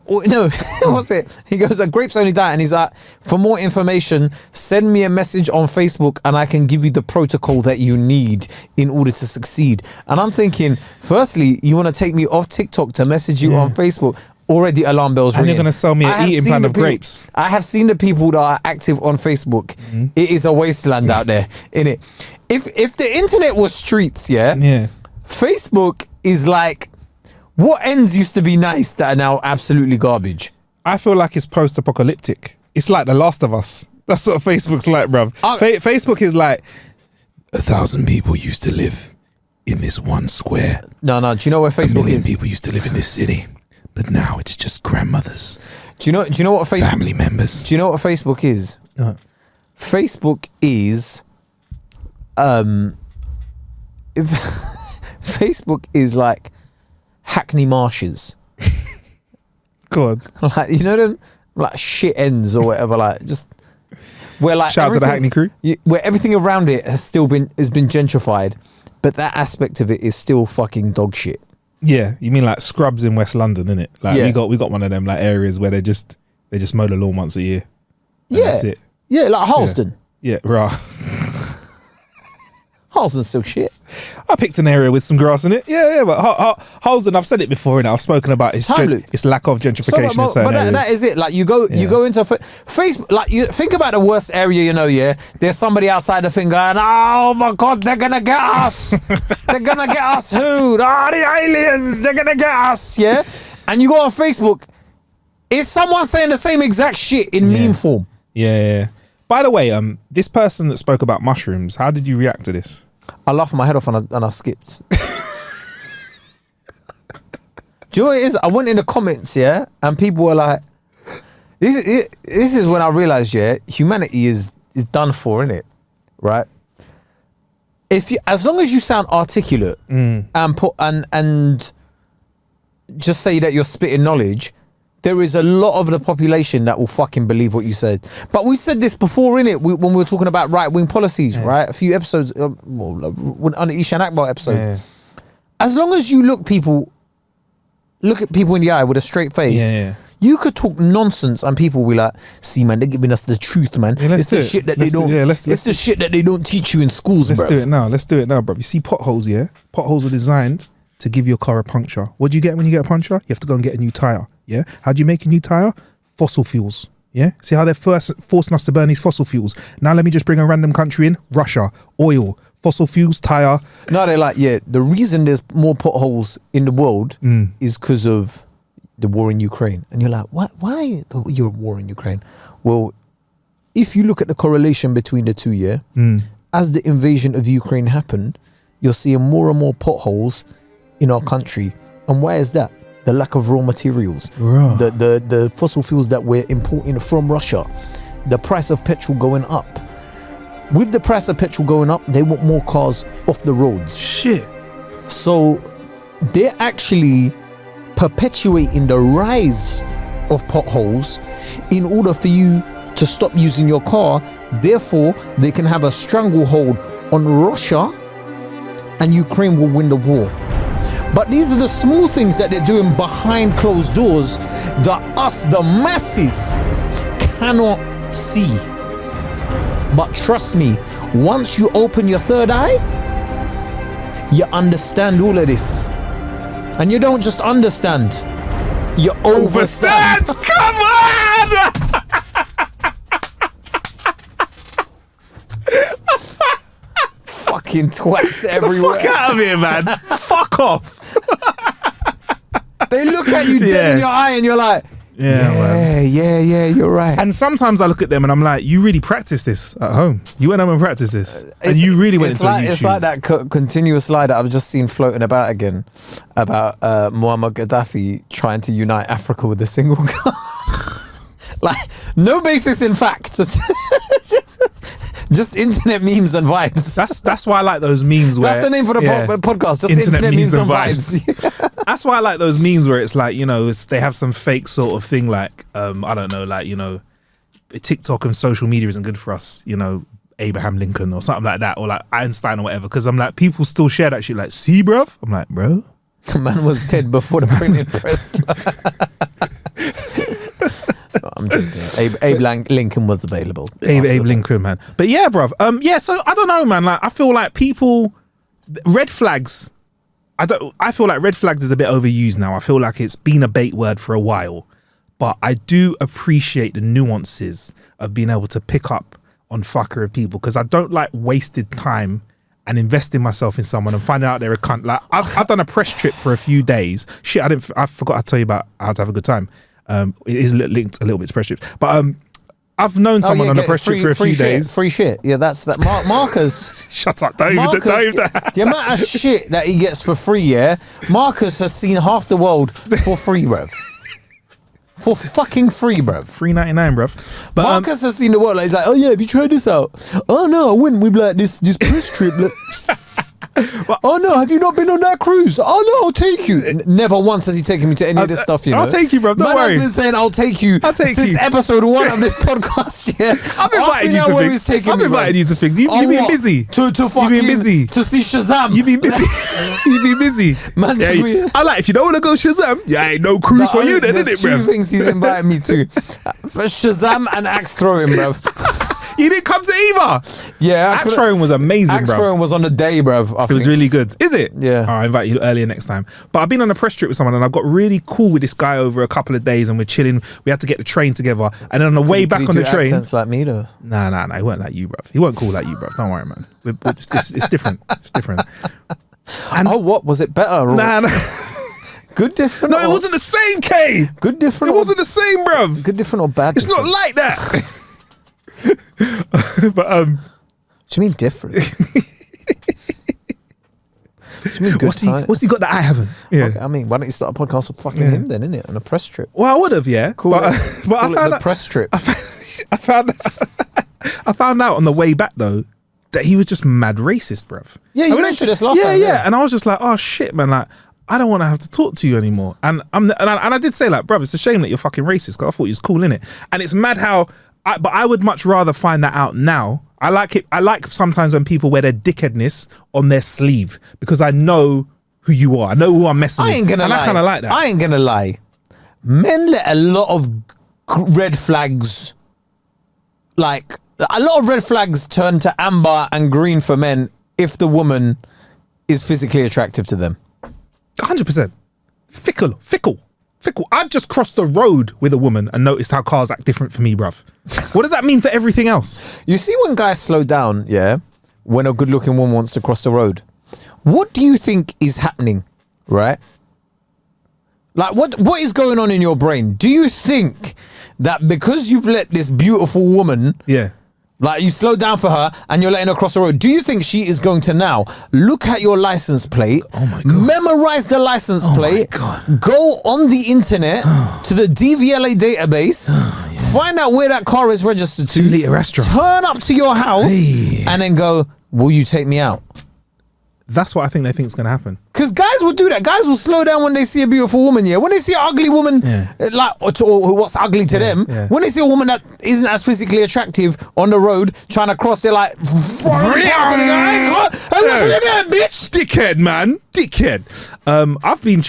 No, what's it? He goes, a grapes only diet. And he's like, for more information, send me a message on Facebook and I can give you the protocol that you need in order to succeed. And I'm thinking, firstly, you want to take me off TikTok to message you on Facebook? Already alarm bells ringing. And you're going to sell me an eating plan of grapes. I have seen the people that are active on Facebook. It is a wasteland out there, innit? If the internet was streets, yeah, Facebook is like, what ends used to be nice that are now absolutely garbage? I feel like it's post-apocalyptic. It's like The Last of Us. That's what Facebook's like, bruv. Facebook is like, 1,000 people used to live in this one square. No. Do you know where Facebook is? 1 million people used to live in this city. But now it's just grandmothers. Do you know what Facebook? Family members. Do you know what Facebook is? Facebook is, Facebook is like Hackney Marshes. Go on. Like, you know them, like shit ends or whatever. Like just where like shout out to the Hackney crew. Where everything around it has been gentrified, but that aspect of it is still fucking dog shit. Yeah, you mean like Scrubs in West London, innit? Like we got one of them like areas where they just mow the lawn once a year. That's it. Yeah, like Harlesden. Yeah, right. Harlesden's still shit. I picked an area with some grass in it. Yeah, but Harlesden, I've said it before, and I've spoken about its lack of gentrification in certain areas. That is it. Like you go into Facebook. Like you think about the worst area, you know. Yeah, there's somebody outside the thing going, "Oh my god, they're gonna get us! They're gonna get us! Who? Oh, the aliens! They're gonna get us!" Yeah, and you go on Facebook, it's someone saying the same exact shit in meme form. Yeah. By the way, this person that spoke about mushrooms, how did you react to this? I laughed my head off and I skipped. Do you know what it is? I went in the comments, and people were like, this is when I realised, humanity is done for, innit? Right? As long as you sound articulate and just say that you're spitting knowledge, there is a lot of the population that will fucking believe what you said. But we said this before, innit? When we were talking about right-wing policies, right? A few episodes, on the Ishan Akbar episode. Yeah. As long as you look at people in the eye with a straight face, you could talk nonsense and people will be like, see, man, they're giving us the truth, man. Yeah, it's the shit that they don't. It's the shit that they don't teach you in schools, bro. Let's do it now, bro. You see potholes, Potholes are designed to give your car a puncture. What do you get when you get a puncture? You have to go and get a new tire. Yeah. How do you make a new tire? Fossil fuels. Yeah. See how they're forcing us to burn these fossil fuels. Now let me just bring a random country in. Russia, oil, fossil fuels, tire. No, they're like, the reason there's more potholes in the world is because of the war in Ukraine. And you're like, why your war in Ukraine? Well, if you look at the correlation between the two, as the invasion of Ukraine happened, you're seeing more and more potholes in our country. And why is that? The lack of raw materials, the fossil fuels that we're importing from Russia, the price of petrol going up. With the price of petrol going up, they want more cars off the roads. Shit. So they're actually perpetuating the rise of potholes in order for you to stop using your car. Therefore, they can have a stranglehold on Russia and Ukraine will win the war. But these are the small things that they're doing behind closed doors that us, the masses, cannot see. But trust me, once you open your third eye, you understand all of this. And you don't just understand, you overstand. Come on! Fucking twats everywhere. Fuck out of here, man. Fuck off. They look at you dead in your eye and you're like, yeah, you're right. And sometimes I look at them and I'm like, you really practice this at home. You went home and practiced this. And you really went into YouTube. It's like that continuous slide that I've just seen floating about again about Muammar Gaddafi trying to unite Africa with a single car. Like, no basis in fact. Just internet memes and vibes. That's why I like those memes where... That's the name for the podcast, just internet memes and vibes. That's why I like those memes where it's like, you know, they have some fake sort of thing like, I don't know, like, you know, TikTok and social media isn't good for us, you know, Abraham Lincoln or something like that, or like Einstein or whatever, because I'm like, people still share that shit like, see, bruv? I'm like, bro? The man was dead before the printing press. I'm joking. Abe Lincoln was available. Abe Lincoln, man. But yeah, bruv. Yeah, so I don't know, man. Like, I feel like people, red flags. I feel like red flags is a bit overused now. I feel like it's been a bait word for a while, but I do appreciate the nuances of being able to pick up on fucker of people, because I don't like wasted time and investing myself in someone and finding out they're a cunt. Like, I've done a press trip for a few days. Shit, I forgot to tell you about how to have a good time. It is linked a little bit to press trips, but I've known someone on a press trip for a few days. Free shit, yeah, that's that. Marcus, shut up, Dave. The amount of shit that he gets for free, yeah. Marcus has seen half the world for free, bruv. For fucking free, bruv. $3.99, bruv. But Marcus has seen the world. Like, he's like, oh yeah, have you tried this out? Oh no, I went with like this press trip. Well, oh no, have you not been on that cruise? Oh no, I'll take you. Never once has he taken me to any of this stuff, you know. I'll take you, bro. Don't worry. Man's been saying I'll take you since episode 1 of this podcast. Yeah, I've invited you to things. I've invited you to things. You've been busy. To fucking been busy to see Shazam. You've been busy. You've been busy. Man, I like, if you don't want to go Shazam, ain't no cruise for you then, isn't it, bro? Two things he's invited me to: for Shazam and axe throwing, bro. You didn't come to either. Yeah, axe throwing was amazing, bro. Axe throwing was on the day, bro. It was really good. Is it? Yeah. I'll invite you earlier next time. But I've been on a press trip with someone and I got really cool with this guy over a couple of days and we're chilling. We had to get the train together. And then on the way back on the train... accents like me, though? Nah, he weren't like you, bro. He weren't cool like you, bro. Don't worry, man. It's different. It's different. And what? Was it better? Nah. Good different? No, it wasn't the same, Kae. Good different? It wasn't the same, bro. Good different or bad It's different? not like that. But what do you mean different? What do you mean good what's he got that I haven't? Yeah. Okay, I mean, why don't you start a podcast with fucking him then, innit? On a press trip. Well, I would have, yeah. Cool. But I found the press trip. I found out on the way back though that he was just mad racist, bruv. Yeah, you mentioned this last time. Yeah. And I was just like, oh shit, man, like I don't want to have to talk to you anymore. And I did say, like, bruv, it's a shame that you're fucking racist, because I thought you was cool, innit? And it's mad how but I would much rather find that out now. I like it. I like sometimes when people wear their dickheadness on their sleeve, because I know who you are. I know who I'm messing with. I ain't gonna lie. I kind of like that. I ain't gonna lie. Men let a lot of red flags, like a lot of red flags, turn to amber and green for men if the woman is physically attractive to them. 100%. Fickle. I've just crossed the road with a woman and noticed how cars act different for me, bruv. What does that mean for everything else? You see when guys slow down, yeah, when a good-looking woman wants to cross the road, what do you think is happening, right? Like, what is going on in your brain? Do you think that because you've let this beautiful woman... Yeah. Like, you slow down for her and you're letting her cross the road. Do you think she is going to now look at your license plate, memorize the license plate, go on the internet to the DVLA database, find out where that car is registered to, 2 litre Astra, turn up to your house and then go, will you take me out? That's what I think they think is going to happen. Because guys will do that. Guys will slow down when they see a beautiful woman, yeah. When they see an ugly woman, like, or what's ugly to them, when they see a woman that isn't as physically attractive on the road, trying to cross, they're like, hey, what's it again? man, bitch. Dickhead, man. Dickhead. I've been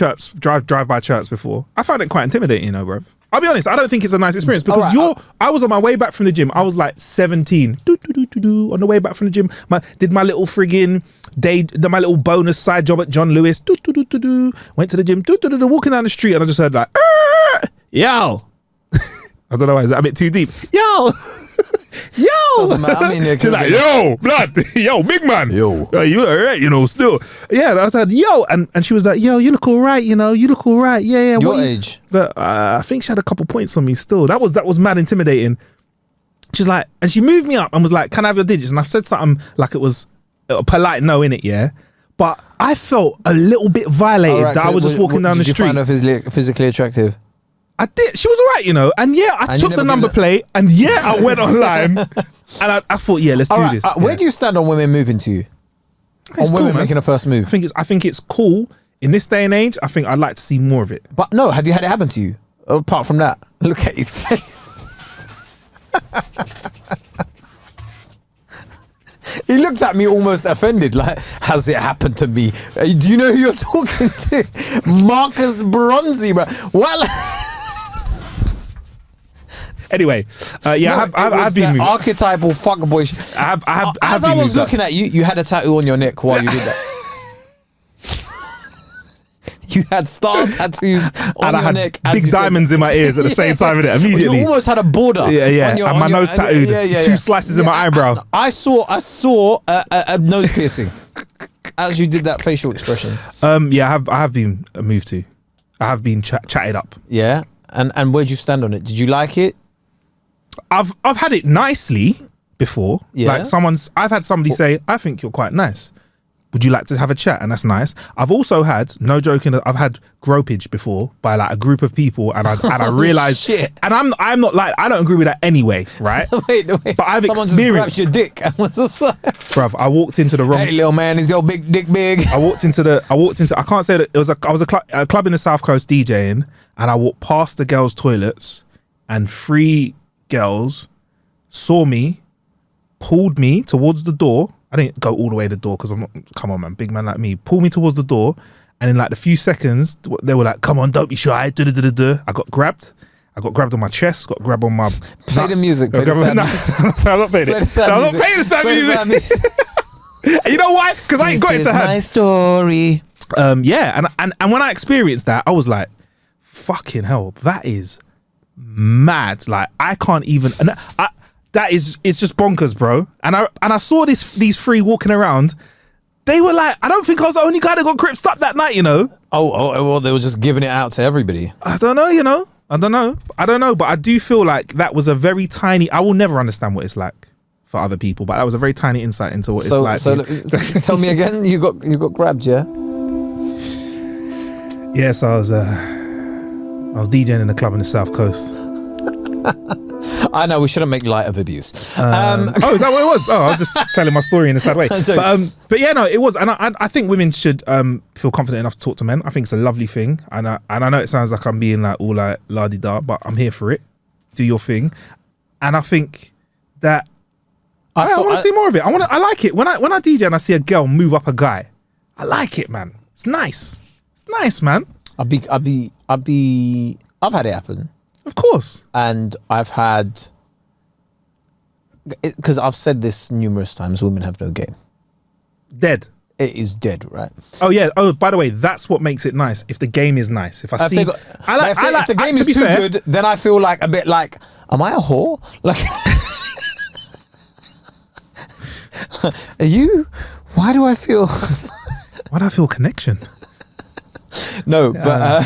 drive-by church before. I found it quite intimidating, you know, bro. I'll be honest, I don't think it's a nice experience because I was on my way back from the gym. I was like 17. On the way back from the gym. Did my little friggin' day, my little bonus side job at John Lewis. Went to the gym. Walking down the street and I just heard like, yo. I don't know why, is that a bit too deep? Yo. Doesn't matter. I mean, She's like, yo, blood, yo, big man, yo, you alright, you know, still, yeah. I said, yo, and she was like, yo, you look all right, you know, you look all right, yeah. Your age? But I think she had a couple points on me still. That was mad intimidating. She's like, and she moved me up and was like, can I have your digits? And I said something like it was a polite no in it, yeah. But I felt a little bit violated that I was just walking down the street. Did you find her physically attractive? I did. She was all right, you know. And yeah, I took the number plate and yeah, I went online and I thought, yeah, let's do this. Where do you stand on women moving to you? On women making a first move? I think it's cool. In this day and age, I think I'd like to see more of it. But no, have you had it happen to you? Apart from that, look at his face. He looked at me almost offended, like, has it happened to me? Do you know who you're talking to? Marcus Bronzy, bro. What? Anyway, yeah, I've been moved. Archetypal fuckboy. As I was looking at you, you had a tattoo on your neck while you did that. You had star tattoos on your neck. Big diamonds in my ears at the same time, immediately. You almost had a border. Yeah. And my nose tattooed. Two slices in my eyebrow. I saw a nose piercing as you did that facial expression. Yeah, I have been moved to. I have been chatted up. Yeah, and where'd you stand on it? Did you like it? I've had it nicely before. Yeah. Like I've had somebody say, I think you're quite nice. Would you like to have a chat? And that's nice. I've also had, no joking, I've had gropage before by like a group of people, and I realized, shit. And I'm not like, I don't agree with that anyway, right? wait. But I've Someone experienced. Just grabbed your dick. Bruv, I walked into the wrong. Hey, little man, is your big dick big? I can't say that I was a club in the South Coast DJing, and I walked past the girls' toilets, and 3 girls saw me, pulled me towards the door. I didn't go all the way to the door because I'm not, come on man, big man like me, pulled me towards the door, and in like the few seconds they were like, come on, don't be shy. I got grabbed on my chest, got grabbed on my play nuts. The music, play the sad music. I'm not playing it. I'm not playing the sad music. And you know why? Because I ain't got it to hand. My story. Yeah, and when I experienced that, I was like, fucking hell, that is mad. Like I can't even, it's just bonkers, bro. And I saw these 3 walking around. They were like, I don't think I was the only guy that got gripped up that night, you know. Oh, well, they were just giving it out to everybody. I don't know, you know. I don't know, but I do feel like that was a very tiny. I will never understand what it's like for other people, but that was a very tiny insight into what it's like. So tell me again, you got grabbed, yeah? Yeah, so I was DJing in a club in the South Coast. I know we shouldn't make light of abuse. Is that what it was? Oh, I was just telling my story in a sad way. But yeah, no, it was, and I think women should feel confident enough to talk to men. I think it's a lovely thing, and I know it sounds like I'm being like all like la di da, but I'm here for it. Do your thing, and I think that I want to see more of it. I like it when I DJ and I see a girl move up a guy. I like it, man. It's nice. It's nice, man. I've had it happen. Of course. And I've had, because I've said this numerous times, women have no game. Dead. It is dead, right? Oh yeah. Oh, by the way, that's what makes it nice. If the game is nice. If if the game is too good, then I feel like a bit like, am I a whore? Like, are you? Why do I feel? Why do I feel connection? No, but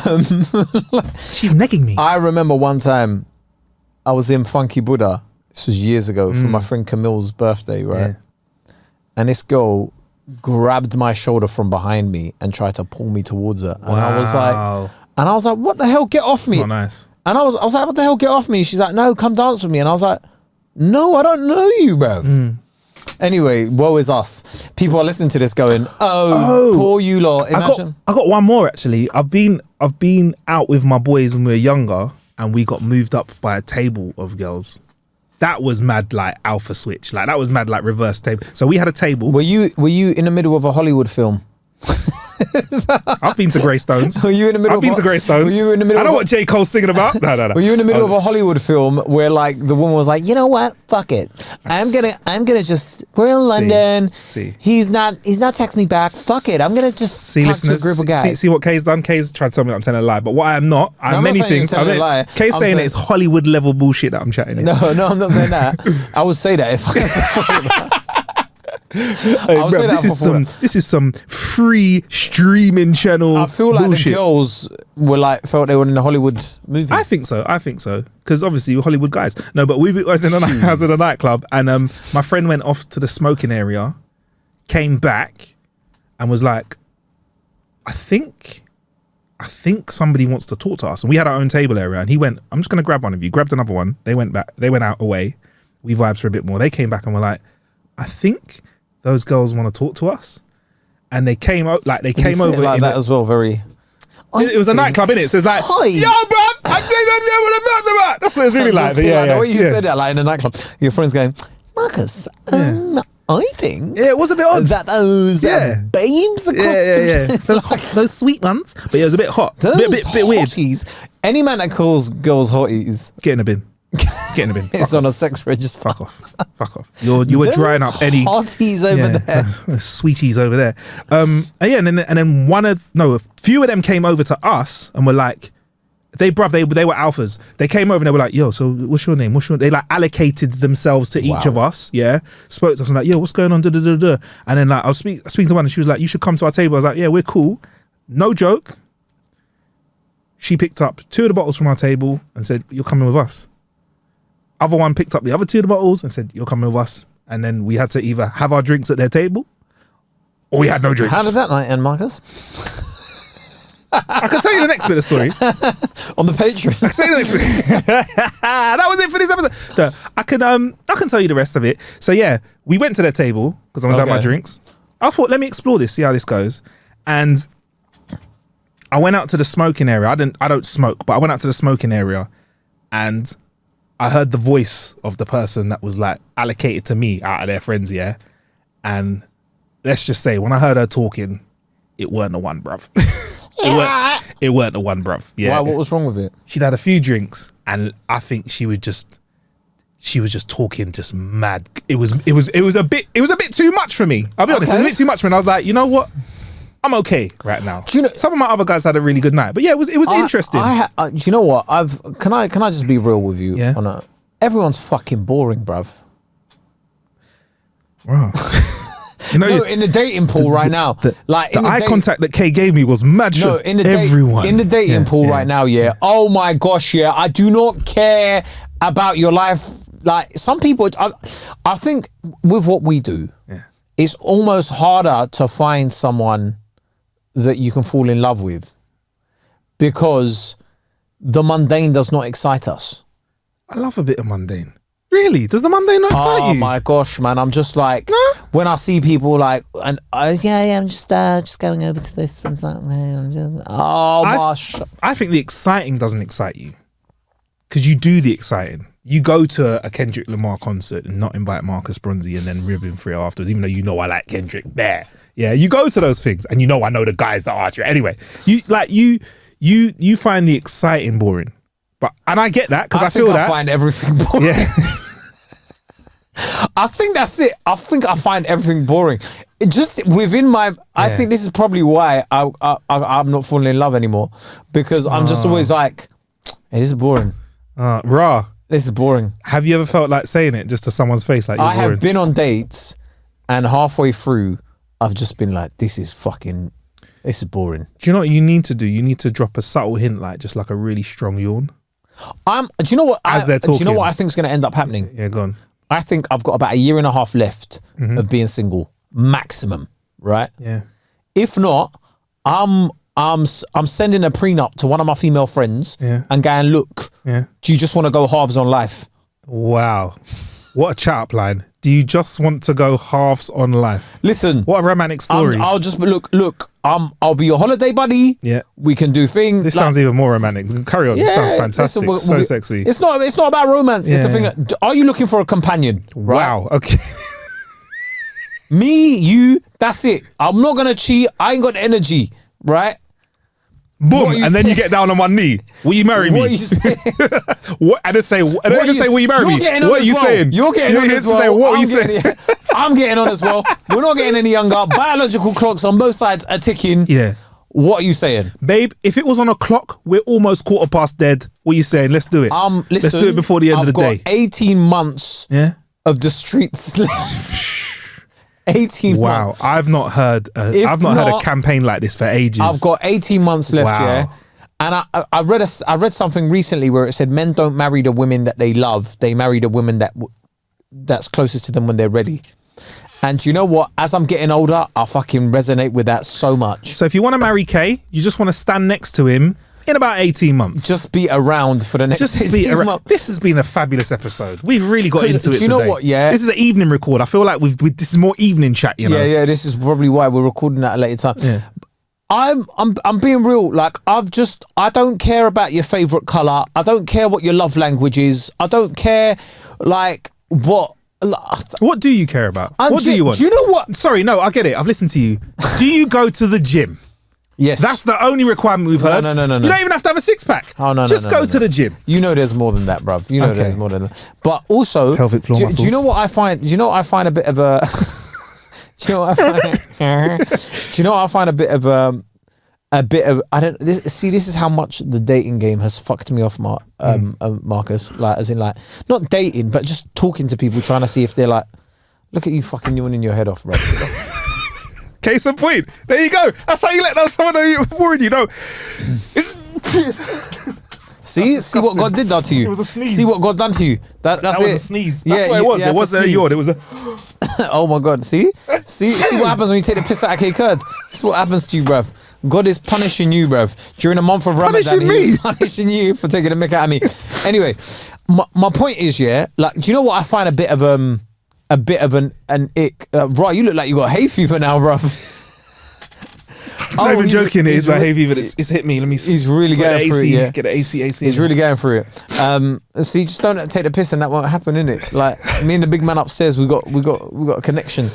she's negging me. I remember one time I was in Funky Buddha. This was years ago for my friend Camille's birthday, right? Yeah. And this girl grabbed my shoulder from behind me and tried to pull me towards her. And I was like, what the hell? Get off me. Not nice. And I was like, what the hell? Get off me. She's like, no, come dance with me. And I was like, no, I don't know you, bruv. Anyway, woe is us. People are listening to this going, oh, poor you lot. Imagine. I got one more actually. I've been out with my boys when we were younger, and we got moved up by a table of girls. that was mad like alpha switch. Like that was mad like reverse table. So we had a table. Were you in the middle of a Hollywood film? I've been to Greystones. Were you in the middle? I've been to Greystones. Were you in the middle? I know what J. Cole's singing about. No. Were you in the middle of a Hollywood film where like the woman was like, you know what? Fuck it. I'm gonna just. We're in London. See. He's not texting me back. Fuck it. I'm gonna just talk to a group of guys. See what Kay's done. Kay's tried to tell me that I'm telling a lie, but what I am not. I'm many things. Kay's saying it's Hollywood level bullshit that I'm chatting. No, I'm not saying that. I would say that if. This is some free streaming channel. I feel like bullshit. the girls were like felt they were in a Hollywood movie. I think so because obviously we're Hollywood guys. No, but I was in a nightclub and my friend went off to the smoking area, came back, and was like, I think somebody wants to talk to us. And we had our own table area, and he went, I'm just gonna grab one of you. Grabbed another one. They went back. They went out away. We vibes for a bit more. They came back and were like, I think those girls want to talk to us, and they came over like like in that as well. Very. It was a nightclub, innit? So it's like, hi. yo, bro, that's what it's really like. Yeah, the way you said that, like in a nightclub, your friend's going, Marcus, I think. Yeah, it was a bit odd. That those babes across Those sweet ones, but it was a bit hot, a bit weird. Hotties. Any man that calls girls hotties, Get in a bin. Get in a bin. it's on a sex register. Fuck off. You were drying up any hotties over there. Sweeties over there. And then a few of them came over to us and were like, they were alphas. They came over and they were like, yo, so what's your name? They like allocated themselves to each of us. Yeah. Spoke to us and like, yo, what's going on? And then like I was speaking to one and she was like, you should come to our table. I was like, yeah, we're cool. No joke. She picked up 2 of the bottles from our table and said, you're coming with us. Other one picked up the other 2 of the bottles and said, you're coming with us. And then we had to either have our drinks at their table or we had no drinks. How did that night end, Marcus? I can tell you the next bit of the story. On the Patreon. I can tell you the next bit. That was it for this episode. No, I can tell you the rest of it. So yeah, we went to their table because I was having my drinks. I thought, let me explore this, see how this goes. And I went out to the smoking area. I don't smoke, but I went out to the smoking area and I heard the voice of the person that was like allocated to me out of their friends, yeah. And let's just say, when I heard her talking, it weren't the one, bruv. It weren't the one, bruv. Yeah. Why? What was wrong with it? She'd had a few drinks, and I think she was just talking just mad. It was a bit too much for me. I'll be honest, it was a bit too much for me. And I was like, you know what? I'm okay right now. Do you know, some of my other guys had a really good night, but yeah, it was interesting. Do you know what? Can I just be real with you? Yeah. Everyone's fucking boring, bruv. Wow. In the dating pool right now, the eye contact that Kay gave me was mad. No, in the dating pool right now, yeah. Oh my gosh, yeah. I do not care about your life. Like some people, I think with what we do, it's almost harder to find someone that you can fall in love with because the mundane does not excite us. I love a bit of mundane. Really? Does the mundane not excite you? Oh my gosh, man! I'm just like when I see people like, and I'm just going over to this from something. Oh gosh! I think the exciting doesn't excite you because you do the exciting. You go to a Kendrick Lamar concert and not invite Marcus Bronzy and then rib him for it afterwards, even though you know I like Kendrick. There, yeah. You go to those things and you know I know the guys that are. Anyway, you find the exciting boring. And I get that because I feel that. I find everything boring. Yeah. I think that's it. I think I find everything boring. Just within my, I think this is probably why I'm not falling in love anymore because I'm just always like, hey, this is boring. Raw. This is boring. Have you ever felt like saying it just to someone's face? Like I have been on dates and halfway through, I've just been like, this is boring. Do you know what you need to do? You need to drop a subtle hint, like just like a really strong yawn. Do you know what? They're talking. Do you know what I think is going to end up happening? Yeah, go on. I think I've got about 1.5 years left of being single, maximum, right? Yeah. If not, I'm sending a prenup to one of my female friends and going, look, do you just want to go halves on life? Wow. What a chat up line. Do you just want to go halves on life? Listen. What a romantic story. I'll just look. I'll be your holiday buddy. Yeah. We can do things. This sounds even more romantic. Carry on. This sounds fantastic. Listen, so sexy. It's not about romance. It's the thing. Are you looking for a companion? Right? Wow. Okay. Me, you, that's it. I'm not going to cheat. I ain't got the energy. Right? Boom. And then you get down on one knee. Will you marry me? What are you saying? What? I didn't say, will you marry me? What are you saying? You're getting on as well. What are you saying? I'm getting on as well. We're not getting any younger. Biological clocks on both sides are ticking. Yeah. What are you saying? Babe, if it was on a clock, we're almost quarter past dead. What are you saying? Let's do it. Listen, let's do it before the end of the day. I've got 18 months of the streets left. 18 months. Wow, I've not heard a campaign like this for ages. I've got 18 months left, yeah. And I read something recently where it said men don't marry the women that they love. They marry the women that's closest to them when they're ready. And you know what? As I'm getting older, I fucking resonate with that so much. So if you want to marry Kae, you just want to stand next to him in about 18 months. Just be around for the next 18 months. This has been a fabulous episode. We've really got into it today. Do you know what? Yeah. This is an evening record. I feel like this is more evening chat, you know? Yeah, this is probably why we're recording at a later time. Yeah. I'm being real. Like, I don't care about your favourite colour. I don't care what your love language is. I don't care, like, what do you care about? What do you want? Do you know what? Sorry, no, I get it. I've listened to you. Do you go to the gym? Yes. That's the only requirement we've heard. No. You don't even have to have a six-pack. Oh, no, Just go to the gym. You know there's more than that, bruv. You know there's more than that. But also, pelvic floor muscles. Do you know what I find? Do you know what I find a bit of a... do you know what I find? Do you know what I find a bit of this is how much the dating game has fucked me off, Marcus. Like, as in, like, not dating, but just talking to people, trying to see if they're like, look at you fucking yawning your head off, bro. Case in point. There you go. That's how you let someone know you're worried, you know. See what God did that to you. It was a sneeze. See what God done to you. That's that was it. A sneeze. That's what it was. It wasn't a yawn. It was a... Oh my God. See what happens when you take the piss out of Kae Kurd. This is what happens to you, bruv. God is punishing you, bruv. During the month of Ramadan, He's punishing you for taking a mick out of me. Anyway, my point is, like, do you know what I find a bit of an ick? Right, you look like you got hay fever now, bruv. I'm not even joking. It is my hay fever. It's hit me. Let me. He's really going through it. Yeah. Get an AC. He's really going through it. See, just don't take the piss, and that won't happen, innit? Like, me and the big man upstairs, we got a connection.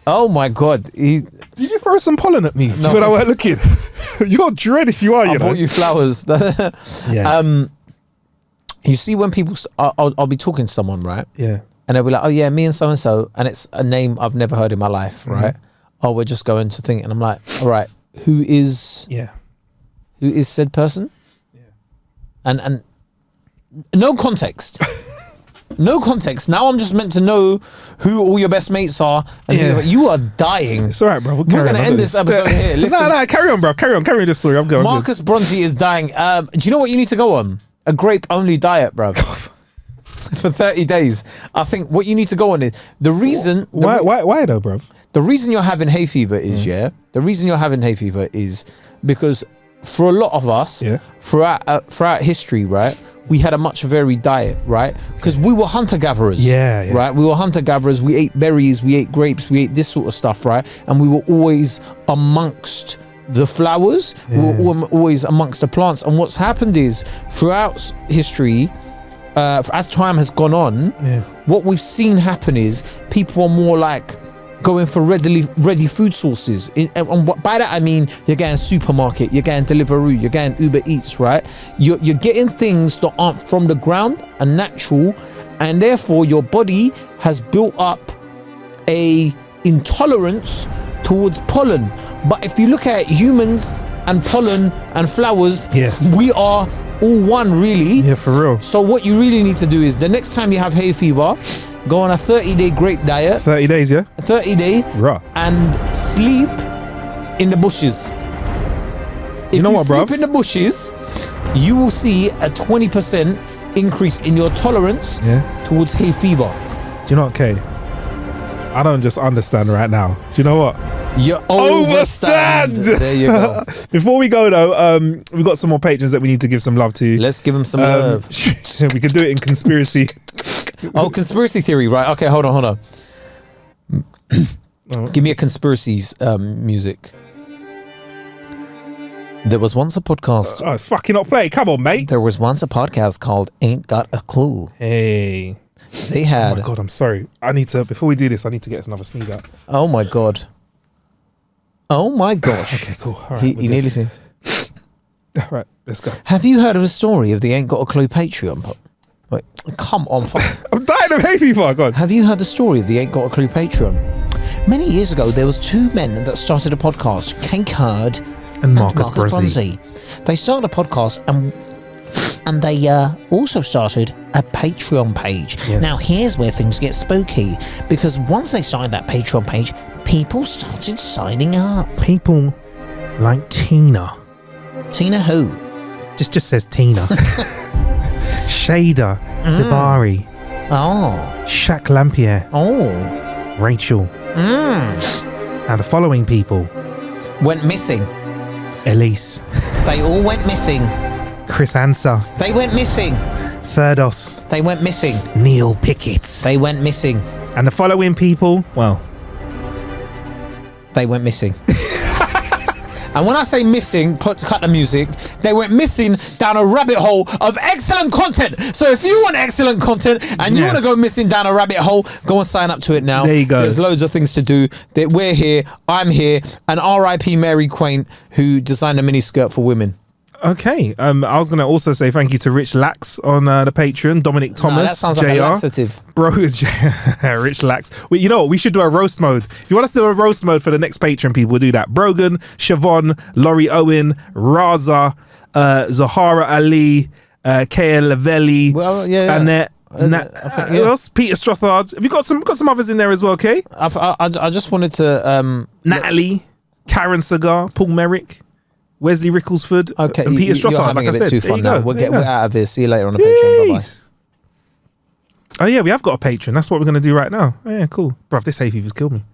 Oh my God! Did you throw some pollen at me? No, when I weren't looking. You're dread if you are. I bought you flowers. Yeah. You see, when people, I'll be talking to someone, right? Yeah. And they'll be like, "Oh yeah, me and so, and it's a name I've never heard in my life, right? Oh, we're just going to think," and I'm like, "All right, who is said person?" Yeah. And no context. No context. Now I'm just meant to know who all your best mates are. And you are dying. It's all right, bro. We're going to end this episode here. Listen. No, carry on, bro. Carry on this story. I'm going. Marcus Bronzy is dying. Do you know what you need to go on? A grape-only diet, bro. For 30 days. I think what you need to go on is the reason... Why though, bro? The reason you're having hay fever is, the reason you're having hay fever is because for a lot of us, throughout history, right, we had a much varied diet, right? Because we were hunter-gatherers. Yeah. Right? We were hunter-gatherers. We ate berries. We ate grapes. We ate this sort of stuff, right? And we were always amongst the flowers. Yeah. We were always amongst the plants. And what's happened is, throughout history, as time has gone on, what we've seen happen is people are more like going for ready food sources. And by that I mean you're getting supermarket, you're getting Deliveroo, you're getting Uber Eats, right? You're getting things that aren't from the ground and natural, and therefore your body has built up a intolerance towards pollen. But if you look at humans and pollen and flowers, we are all one, really. Yeah, for real. So what you really need to do is the next time you have hay fever, go on a 30-day grape diet. 30 days, yeah? 30-day. Right. And sleep in the bushes. If you know what, bro? Sleep in the bushes, you will see a 20% increase in your tolerance towards hay fever. Do you know what, Kay? I don't just understand right now. Do you know what? You overstand. There you go. Before we go though, we've got some more patrons that we need to give some love to. Let's give them some love. We can do it in conspiracy. Conspiracy theory, right? Okay, hold on. Give me a conspiracies music. There was once a podcast. Oh, it's fucking not playing. Come on, mate. There was once a podcast called Ain't Got a Clue. Hey. They had... Oh my God, I'm sorry. Before we do this, I need to get another sneeze out. Oh my God. Oh my gosh. Okay, cool. All right. He nearly said... All right, let's go. Have you heard of the story of the Ain't Got a Clue Patreon? Wait, come on. I'm dying of hay fever. God. Have you heard the story of the Ain't Got a Clue Patreon? Many years ago, there was two men that started a podcast, Kae Kurd and Marcus Bronzy. They started a podcast and they also started a Patreon page. Yes. Now, here's where things get spooky, because once they started that Patreon page, people started signing up. People like Tina. Tina who? Just says Tina. Shader, Zabari, Shaq Lampier, Rachel. And the following people Went missing. Elise. They all went missing. Chris Anser. They went missing. Thirdos. They went missing. Neil Pickett. They went missing. And the following people, well, they went missing. And when I say missing, cut the music, they went missing down a rabbit hole of excellent content. So if you want excellent content and you want to go missing down a rabbit hole, go and sign up to it now. There you go. There's loads of things to do. We're here, I'm here, and R.I.P. Mary Quaint, who designed a miniskirt for women. Okay. I was going to also say thank you to Rich Lax on the Patreon, Dominic Thomas, that sounds JR. like a laxative. Bro, Rich Lax. Well, you know what? We should do a roast mode. If you want us to do a roast mode for the next Patreon people, we'll do that. Brogan, Siobhan, Laurie Owen, Raza, Zahara Ali, Kea Lavelli, Annette. Who else? Peter Strothard. Have you got some others in there as well, Kay? I just wanted to... Natalie, Karen Cigar, Paul Merrick, Wesley Ricklesford, okay, and Peter Strothard. Like I said, too fun now. We're out of here. See you later on the Patreon. Bye bye. Oh yeah, we have got a Patreon. That's what we're going to do right now. Oh, yeah, cool. Bruv, this hay fever's killed me.